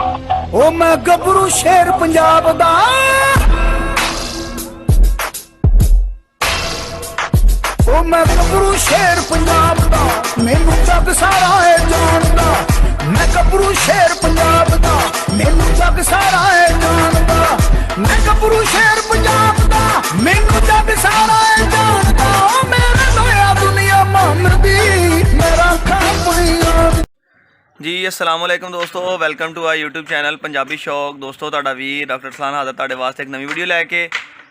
ओ मैं गबरू शेर पंजाब दा, ओ मैं गबरू शेर पंजाब दा, मैनू जग सारा है जानदा। मैं गबरू शेर पंजाब दा, मैनू जग सारा है जानदा। मैं गबरू शेर पंजाब दा, मैनू जग सारा है जानदा। ओ मेरे लोया दुनिया मामदी, मेरा खापड़िया। जी अस्सलाम वालेकुम दोस्तों, welcome to our YouTube channel Punjabi Shauq. दोस्तों तुहाडा वीर डॉक्टर सलान हाज़र तुहाडे वास्ते एक नवी वीडियो लैके।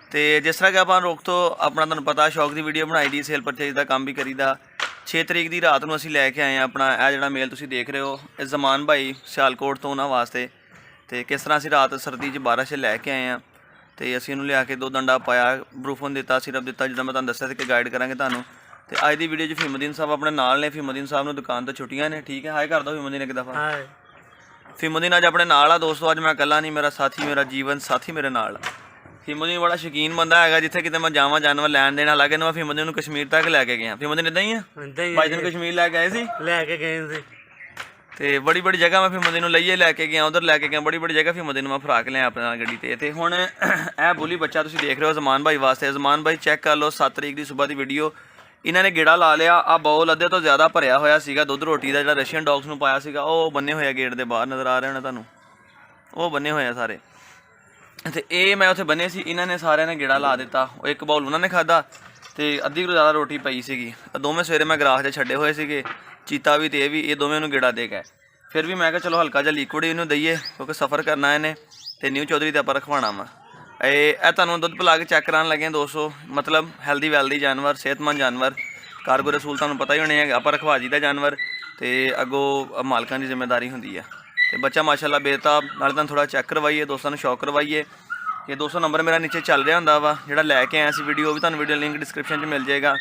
तो जिस तरह कि आप रोक तो अपना तुहानूं पता शौक की वीडियो बनाई दी, सेल परचेज का काम भी करीदा। 6 तरीक की रात को असीं लैके आए हैं अपना यह जिहड़ा मेल तुसीं देख रहे हो, जमान भाई सियालकोट तो उन्होंने वास्ते। तो किस तरह असीं रात सर्दी च बारिश लैके आए हैं। तो असीं उन्होंने लिया के 2 डंडा पाया, ब्रूफोन दिता, सिरप दिता, जिद्दां मैं तुहानूं दस्सिया कि गाइड करांगे तुहानूं। तो अज की वीडियो फीमुद्दीन साहब अपने नाल ने। फीमुद्दीन साहब ने दुकान तो छुट्टियां ने, ठीक है। हाय कर दो फीमुद्दीन एक दफ़ा। फीमुद्दीन अज अपने नाल आ दोस्तों, अज मैं कला नहीं, मेरा साथी, मेरा जीवन साथी मेरे नाल। फीमुद्दीन बड़ा शौकीन बंदा है, जिथे कितने मैं जावां जानवर लैन देन। हालांकि मैं फीमुद्दीन कश्मीर तक लैके गया। फीमुद्दीन इदां ही है, भाई दिन कश्मीर लैके आए थे। तो बड़ी बड़ी जगह मैं फीमुद्दीन लईए लैके गया, उधर लैके गया, बड़ी बड़ी जगह फीमुद्दीन मैं फराक लिया अपने गड्डी ते। हुण यह बुली बच्चा तुसीं देख रहे हो जमान भाई वास्ते। जमान भाई चैक कर लो, 7 तरीक की सुबह की वीडियो। इन्होंने गेड़ा ला लिया। आ बाउल अद्धे तो ज़्यादा भरिया होया सीगा दुध रोटी का, जो रशियन डॉग्स नूं पाया सीगा, वो बने हुए गेट के बाहर नज़र आ रहे होने तुहानूं, वो बने हुए सारे। तो ये मैं उत्थे बने सी, इन्होंने सारे ने गेड़ा ला दिता। एक बाउल उन्होंने खादा, तो अद्धी तो ज़्यादा रोटी पई सीगी। दोवें सवेरे मैं गरास च छड्डे हुए सीगे, चीता भी ते भी, ये दोवें नूं गेड़ा दे गए। फिर भी मैं चलो हल्का जिहा लिक्विड इन्हूं दईए, क्योंकि सफ़र करना इन्हें। तो न्यू चौधरी ते आपां रखवाना वा। ਇਹ ਤੁਹਾਨੂੰ ਦੁੱਧ ਪਿਲਾ ਕੇ ਚੈੱਕ ਕਰਾਉਣ ਲੱਗੇ ਦੋਸਤੋ। ਮਤਲਬ ਹੈਲਦੀ ਵੈਲਦੀ ਜਾਨਵਰ, ਸਿਹਤਮੰਦ ਜਾਨਵਰ, ਕਾਰਗੋ ਰਸੂਲ ਤੁਹਾਨੂੰ ਪਤਾ ਹੀ ਹੋਣੇ ਹੈ। ਆਪਾਂ ਰਖਵਾ ਜੀ ਦਾ ਜਾਨਵਰ, ਤੇ ਅੱਗੋਂ ਮਾਲਕਾਂ ਦੀ ਜ਼ਿੰਮੇਵਾਰੀ ਹੁੰਦੀ ਹੈ। ਤੇ ਬੱਚਾ ਮਾਸ਼ਾਅੱਲਾ ਬੇਤਾਬ, ਨਾਲੇ ਤੁਹਾਨੂੰ ਥੋੜਾ ਚੈੱਕ ਕਰਵਾਈਏ, ਦੋਸਤਾਂ ਨੂੰ ਸ਼ੌਕ ਕਰਵਾਈਏ। ਇਹ 200 ਨੰਬਰ ਮੇਰਾ ਨੀਚੇ ਚੱਲ ਰਿਹਾ ਹੁੰਦਾ ਵਾ, ਜਿਹੜਾ ਲੈ ਕੇ ਆਇਆ ਸੀ ਵੀਡੀਓ, ਉਹ ਵੀ ਤੁਹਾਨੂੰ ਵੀਡੀਓ ਲਿੰਕ ਡਿਸਕ੍ਰਿਪਸ਼ਨ 'ਚ ਮਿਲ ਜਾਏਗਾ।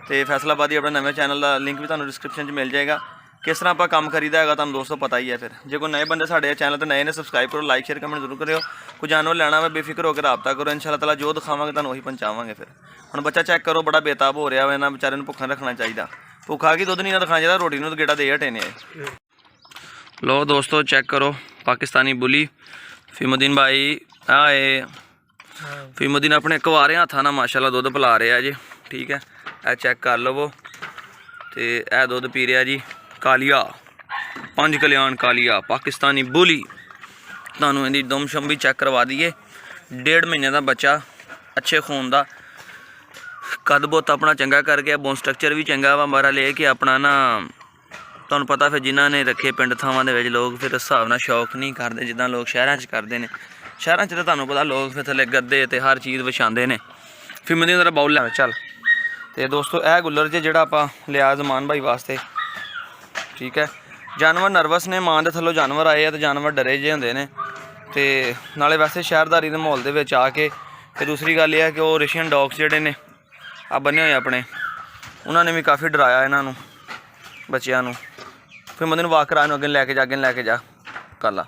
ਤੇ ਫੈਸਲਾਬਾਦੀ ਆਪਣੇ ਨਵੇਂ ਚੈਨਲ ਦਾ ਲਿੰਕ ਵੀ ਤੁਹਾਨੂੰ ਡਿਸਕ੍ਰਿਪਸ਼ਨ 'ਚ ਮਿਲ ਜਾਏਗਾ। किस तरह आप काम करीदा है तुहानूं दोस्तों पता ही है। फिर जो कोई नए बंदे साडे चैनल तो नए ने, सबसक्राइब करो, लाइक शेयर कमेंट जरूर करो। कोई जानवर लेना है बेफिक्र होकर रब्ता करो, इंशाअल्लाह ताला जो दिखावांगे तुहानूं वही पहुँचावांगे। फिर हुण बच्चा चैक करो, बड़ा बेताब हो रहा है, इन्हां बेचारे नूं भुक्खा रखना चाहिए। भुक्खा की दुध नहीं ना दिखाना चाहिए, रोटी नूं गेड़ा दे हटे ने। लो दोस्तों चेक करो, पाकिस्तानी बुली फीमुद्दीन भाई आए। फीमुद्दीन अपने कुआरे हत्थां नाल माशाअल्लाह दुध पिला रहा जी, ठीक है। यह चेक कर लवो। तो यह दुध पी रहा जी कालिया, 5 कल्याण कालिया पाकिस्तानी बुली। तुहानूं इहदी दुम-शम भी चेक करवा दईए। 1.5 महीने का बच्चा, अच्छे खून का, कद बुत अपना चंगा कर गया, बोन स्ट्रक्चर भी चंगा वा। बारा ले के अपना ना तुहानूं पता फिर जिन्हां ने रखे पिंड थावां दे विच लोग फिर इस हिसाब नाल शौक नहीं करते जिद्दां लोग शहरां च करदे ने। शहरां च तां तुहानूं पता लोग फिर थल्ले गद्दे ते हर चीज़ विछांदे ने। फीमुद्दीन दा बाउल लै चल। तो दोस्तों यह गुलर जे जिहड़ा आपां लिया जमान भाई वास्ते, ठीक है। जानवर नर्वस ने, मां के थल्लों जानवर आए हैं तो जानवर डरे जे होंदे ने। तो नाले वैसे शहरदारी के माहौल के आके फिर दूसरी गल यह है कि वो रशियन डॉग्स जोड़े ने आ बने हुए अपने, उन्होंने भी काफ़ी डराया इन्हों बच्चों। फिर मतलब वाक करा अगे लैके जा, अगे लैके जा कल।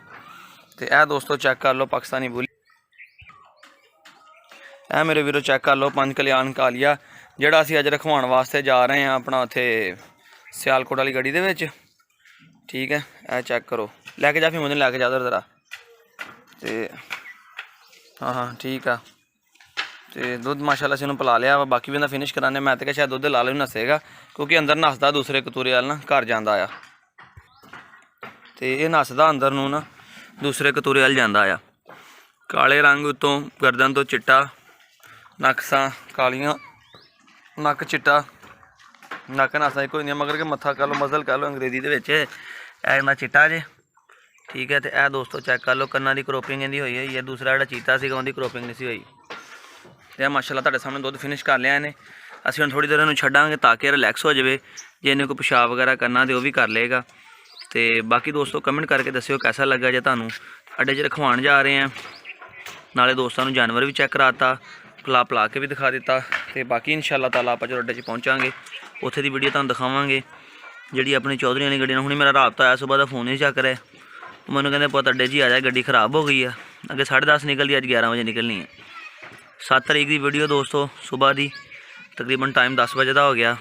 तो यह दोस्तों चेक कर लो पाकिस्तानी बुली। यह मेरे वीरों चेक कर लो 5 कल्याण कालिया, जोड़ा असीं अज रखवाउण वास्ते जा रहे हैं अपना उत्थे सियालकोट वाली गड्डी दे विच, ठीक है। यह चेक करो, लैके जा फीमुद्दीन, लैके जा उधर जरा। तो हाँ हाँ ठीक है। तो दुध माशाअल्लाह असीं पिला लिया वा, बाकी भी इन्दा फिनिश कराने। मैं तो क्या शायद दुध ला लो नसेगा, क्योंकि अंदर नसदा दूसरे कतूरे वाल ना घर जांदा आ। तो ये नसदा अंदर नूं ना दूसरे कतूरे वाल जांदा आ। काले रंग उत्तों गर्दन तो चिट्टा, नक्सां कालियां, नक चिट्टा, नक नसा एक होंदियां, मगर के मत्था कह लो, मजल कह लो अंग्रेजी के इन्ना चिट्टा जे, ठीक है। तो यह दोस्तों चेक कर लो, कन्ना की क्रॉपिंग इहदी हुई है। दूसरा जो चीता सीगा उहदी क्रॉपिंग नहीं सी हुई। तो माशाअल्लाह तुहाडे सामने दुध फिनिश कर लिया इन्हें। असीं हुण थोड़ी देर इहनूं छड्डांगे ताकि रिलैक्स हो जाए, जे इन्हें कोई पेशाब वगैरह करना तो वह भी कर लेगा। तो बाकी दोस्तों कमेंट करके दस्सिओ कैसा लगा। जे तुहानूं अड्डे च रखवाउण जा रहे हैं, नाले दोस्तों नूं जानवर भी चेक कराता, पिला के भी दिखा दिता। तो बाकी इंशाअल्लाह ताला आपां जो अड्डे च पहुँचांगे उत्थे दी वीडियो तुहानूं दिखावांगे। जिहड़ी अपनी चौधरी वाली गड्डी हुणे मेरा राबता आया, सुबह का फोन नहीं चक रहा। मैनूं कहंदे पुत्त अड्डे च ही आ जा, गड्डी खराब हो गई है। अगे 10:30 निकलती, अज 11 बजे निकलनी है। 7 तरीक की वीडियो दोस्तों सुबह की, तकरीबन टाइम 10 बजे का हो गया।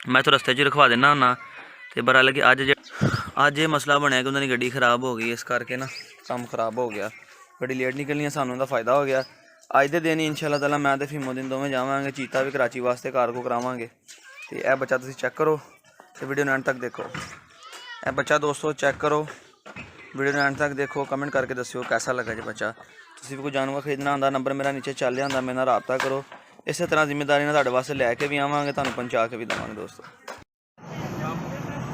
मैं तो रस्ते च रखवा देना हुन्ना। तो बहरहाल कि ਅੱਜ ਇਹ ਮਸਲਾ ਬਣਿਆ ਕਿ ਉਹਨਾਂ ਦੀ ਗੱਡੀ ਖਰਾਬ ਹੋ ਗਈ, ਇਸ ਕਰਕੇ ਨਾ ਕੰਮ ਖਰਾਬ ਹੋ ਗਿਆ, ਗੱਡੀ ਲੇਟ ਨਿਕਲਣੀ, ਸਾਨੂੰ ਉਹਦਾ ਫਾਇਦਾ ਹੋ ਗਿਆ। ਅੱਜ ਦੇ ਦਿਨ ਹੀ ਇਨਸ਼ਾਅੱਲਾ ਤਾਲਾ ਮੈਂ ਤੇ ਫੀਮੋਦੀਨ ਦੋਵੇਂ ਜਾਵਾਂਗੇ, ਚੀਤਾ ਵੀ ਕਰਾਚੀ ਵਾਸਤੇ ਕਾਰਗੋ ਕਰਾਵਾਂਗੇ। ਤੇ ਇਹ ਬੱਚਾ ਤੁਸੀਂ ਚੈੱਕ ਕਰੋ ਤੇ ਵੀਡੀਓ ਨੂੰ ਐਂਡ ਤੱਕ ਦੇਖੋ। ਇਹ ਬੱਚਾ ਦੋਸਤੋ ਚੈੱਕ ਕਰੋ, ਵੀਡੀਓ ਨੂੰ ਐਂਡ ਤੱਕ ਦੇਖੋ, ਕਮੈਂਟ ਕਰਕੇ ਦੱਸਿਓ कैसा लगा जी बच्चा। ਤੁਸੀਂ ਵੀ ਕੋਈ ਜਾਨਵਰ ਖਰੀਦਣਾ ਹੁੰਦਾ, ਨੰਬਰ ਮੇਰਾ ਨੀਚੇ ਚੱਲ ਰਿਹਾ ਹੁੰਦਾ, ਮੇਰੇ ਨਾਲ ਰਾਬਤਾ ਕਰੋ। ਇਸੇ ਤਰ੍ਹਾਂ ਜ਼ਿੰਮੇਵਾਰੀ ਨਾਲ ਤੁਹਾਡੇ ਵਾਸਤੇ ਲੈ ਕੇ ਵੀ ਆਵਾਂਗੇ, ਤੁਹਾਨੂੰ ਪਹੁੰਚਾ ਕੇ ਵੀ ਦੇਵਾਂਗੇ ਦੋਸਤੋ।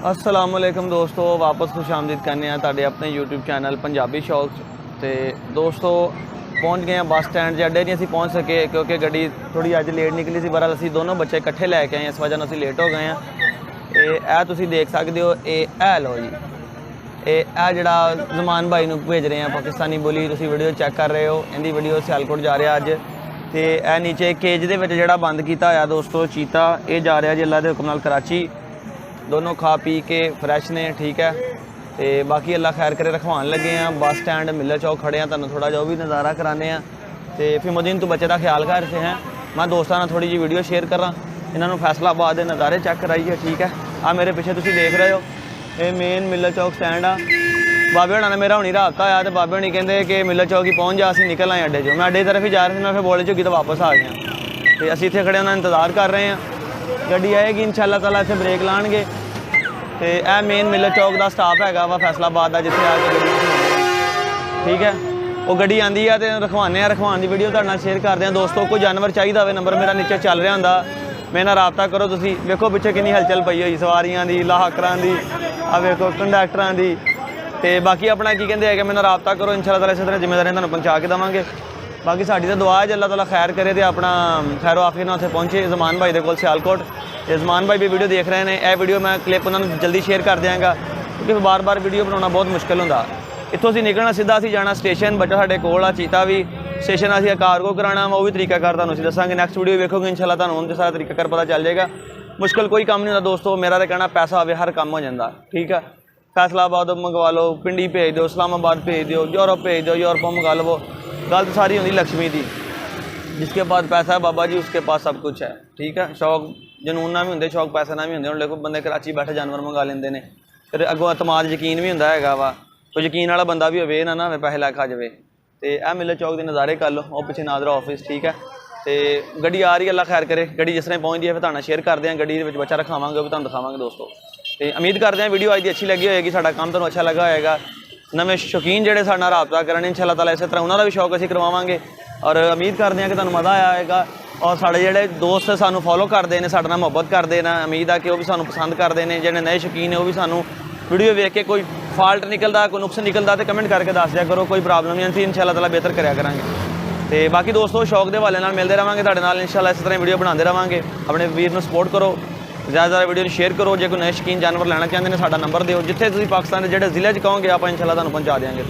अस्सलाम वालेकुम दोस्तों, वापस खुश आमदीद करने हैं तुहाडे अपने यूट्यूब चैनल पंजाबी शौक। तो दोस्तों पहुँच गए हैं बस स्टैंड, अड्डे नहीं असीं पहुँच सके क्योंकि गड्डी थोड़ी अज लेट निकली सी। बहरहाल असीं दोनों बच्चे इकट्ठे लैके आए, इस वजह नाल असीं लेट हो गए हैं। तो यह तुसीं देख सकते हो, ये लो जी, ये जिहड़ा जमान भाई नूं भेज रहे हैं पाकिस्तानी बोली, तुसीं वीडियो चैक कर रहे हो, इहदी वीडियो सियालकोट जा रहा अज। तो यह नीचे केज दे विच जिहड़ा बंद कीता होया दोस्तों चीता, ये जा रहा जी अल्लाह दे हुक्म नाल कराची। दोनों खा पी के फ्रैश ने, ठीक है। तो बाकी अल्लाह खैर करे रखवान लगे हैं, बस स्टैंड मिलर चौक खड़े हैं, तुहानूं थोड़ा जिहा भी नज़ारा कराने हैं। तो फीमोदीन तो बच्चे का ख्याल कर रहे हैं, मैं दोस्तों नाल थोड़ी जी वीडियो शेयर करा, इन्होंने फैसलाबाद के नज़ारे चेक कराइए, ठीक है। आ मेरे पिछे तुसीं देख रहे हो, ये मेन मिलर चौक स्टैंड आ। बाबे होना ने मेरा हुणी राबता आया, तो बाबे होनी कहते कि मिलर चौक ही पहुँच जा, असीं निकल आए अड्डे चो। मैं अड्डे की तरफ ही जा रहा था, मैं फिर बोले चुकी तो वापस आ गया। तो असीं इत्थे खड़े उन्होंने इंतज़ार कर रहे हैं, गड्डी आएगी इंशाअल्लाह ताला, इत्थे ब्रेक लाणगे। तो यह मेन मिलर चौक का स्टाफ है वा फैसलाबाद का, जिथे आके गड्डी, ठीक है। वो गड्डी आती है तो रखवाने, रखवान की वीडियो तुहाडे नाल शेयर करते हैं दोस्तों। कोई जानवर चाहिए हो, नंबर मेरा नीचे चल रहा होंदा, मेरे नाल राबता करो। तुसीं वेखो पिछे कितनी हलचल पई हुई सवारियां दी, लाहकरां दी, आ वेखो कंडक्टरां दी। तो बाकी अपना की कहते हैं कि मेरे नाल राबता करो, इंशाअल्लाह ताला इस तरह जिम्मेदारी तुहानूं पहुँचा के देवांगे। बाकी साडी तो दुआ है अल्लाह ताला खैर करे तो अपना खैरो आफियत नाल उत्थे पहुँचे जमान भाई दे कोल सियालकोट। जमान भाई भी वीडियो देख रहे हैं, यह वीडियो मैं क्लिप उन्होंने जल्दी शेयर कर देंगा, क्योंकि बार बार वीडियो बनाना बहुत मुश्किल होंदा। इत्थों असीं निकलना सीधा असीं जाना स्टेशन, बच्चा साडे कोल आ चीता भी स्टेशन, असीं कार्गो कराना वो भी तरीकाकार तुहानूं असीं दसांगे। नैक्सट वीडियो वेखोगे इंशाअल्लाह तुहानूं उनका सारा तरीकाकार पता चल जाएगा। मुश्किल कोई काम नहीं होंदा दोस्तों, मेरा तो कहना पैसा आवे हर काम हो जाता, ठीक है। फैसलाबाद मंगवा लो, पिंडी भेज दो, इस्लामाबाद भेज दो, यूरोप भेज दो, यूरोपों मंगा लो। गल तो सारी होंदी लक्ष्मी की, जिसके पास पैसा है बाबा जी उसके पास सब कुछ है, ठीक है। शौक जनून ना भी होंगे, शौक पैसे ना भी होंगे। हुण देखो बंदे कराची बैठे जानवर मंगा लेंदे ने, फिर अगों अतमाद यकीन भी होंदा हैगा वा, कोई यकीन वाला बंदा भी होवे ना होवे, पैसे लैके आ जाए। तो यह मिलर चौक के नज़ारे कर लो, वो पिछे नादरा ऑफिस, ठीक है। तो गड्डी आ रही है, अल्लाह खैर करे, गड्डी जिस तरह पहुँचती है फिर तुहानूं शेयर करते हैं, गड्डी बच्चा रखावांगे, वो भी तुहानूं दिखावांगे दोस्तों। तो उम्मीद करते हैं वीडियो अज की अच्छी लगी होएगी, साडा काम तुहानूं अच्छा लगा होएगा। नवे शौकीन जिहड़े साडे नाल राबता करन इंशाअल्लाह ताला इस तरह उन्होंने भी शौक असीं करवावांगे, और उम्मीद करते हैं कि तुहानूं मज़ा आया होएगा। और साडे जिहड़े दोस्त सानूं फॉलो करते हैं, साडे नाल मुहब्बत करते हैं, उम्मीद है कि वो भी सानूं पसंद करते हैं। जिहड़े नए शौकीन है वो भी सानूं वीडियो वेख के कोई फॉल्ट निकलता, कोई नुक्स निकलता तो कमेंट करके दस दिया करो, कोई प्रॉब्लम नहीं, असीं इंशाअल्लाह ताला बेहतर करिया करांगे। तो बाकी दोस्तों शौक के हवाले नाल मिलते रहेंगे तुहाडे नाल इंशाअल्लाह, इस तरह वीडियो बनाते रहेंगे। अपने वीर नूं सपोर्ट करो, ज़्यादा वीडियो शेयर करो। जो कोई नए शौकीन जानवर लेना चाहते हैं साडा नंबर दिओ, जिथे तुसीं पाकिस्तान के जिहड़े जिले कहोगे आप इंशाअल्लाह तुहानूं पहुँचा देंगे।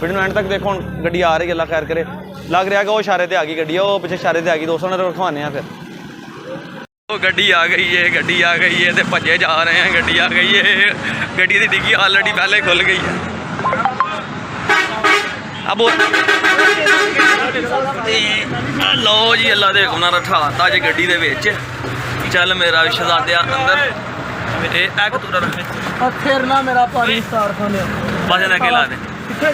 वीडियो एंड तक देखो, गड्डी आ रही है, अल्लाह खैर करे। लग रहा है कि वो इशारे ते आ गई गड्डी, वो पिछले इशारे ते आ गई दोस्तों, ने रखवाने फिर। वो गड्डी आ गई है, गड्डी आ गई है, तो भजे जा रहे हैं, गड्डी आ गई है, गड्डी की डिग्गी ऑलरेडी पहले खुल गई है। अब लो जी अल्लाह दे हुक्म नाल रठाता जी गड्डी दे विच, चल मेरा शहजादिया अंदर। फिर ना मेरा पानी स्टार्ट होने बस इन्हें ला दे, चल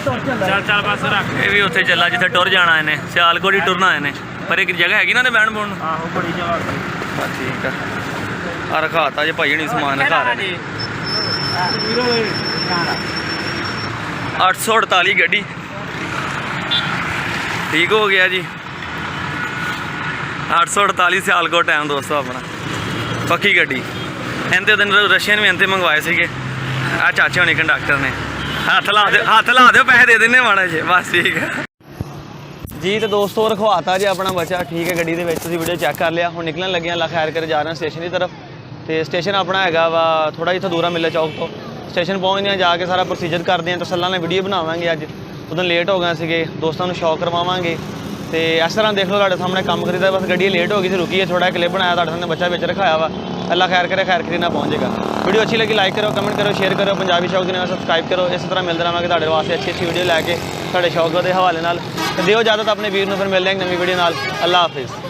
चल बस रख। ये भी उत्थे चला जिथे टुर जाना इन्हें, सियालकोट ही टुरना इन्हें, पर एक जगह हैगी ना बहन बुन, बड़ी जगह, ठीक है। आ रखाता जी भाई नहीं समान रखा रहे। 848 गड्डी ठीक हो गया जी, 848 सियालकोट टाइम दोस्तों अपना, पक्की गड्डी। इंते दिन रशियन भी इंते मंगवाए थे, आ चाचे होनी कंडक्टर ने, हाथ ला दो पैसे दे देने माड़ा जी, बस ठीक है जी। तो दोस्तों रखवाता जी अपना बच्चा, ठीक है। गड्डी के वीडियो चेक कर लिया, हम निकलन लगे अल्लाह खैर कर जा रहे हैं स्टेशन की तरफ। तो स्टेशन अपना हैगा वा थोड़ा जितना दूर मिलर चौक तो, स्टेशन पहुँचते हैं, जाके सारा प्रोसीजर करते हैं, तसल्ला ने वीडियो बनावांगे। अज उदों लेट हो गए थे, दोस्तों को शौक करवावांगे। तो इस तरह देख लो तुहाडे सामने काम करीदा, बस गड्डी लेट हो गई थी, रुकी है, थोड़ा क्लिप बनाया, तुहाडे सामने बच्चा बिच रखाया वा। अल्लाह खैर करे, खैर करी ना पहुँचेगा। वीडियो अच्छी लगी लाइक करो, कमेंट करो, शेयर करो, पंजाबी शौक ने सबसक्राइब करो। इस तरह मिलते रहेंगे तुहाडे वास्ते अच्छी अच्छी वीडियो लैके तुहाडे शौक के हवाले नाल। तो दिओ इजाजत अपने वीर नूं, फिर मिलते हैं नवी वीडियो नाल। अल्लाह हाफिज़।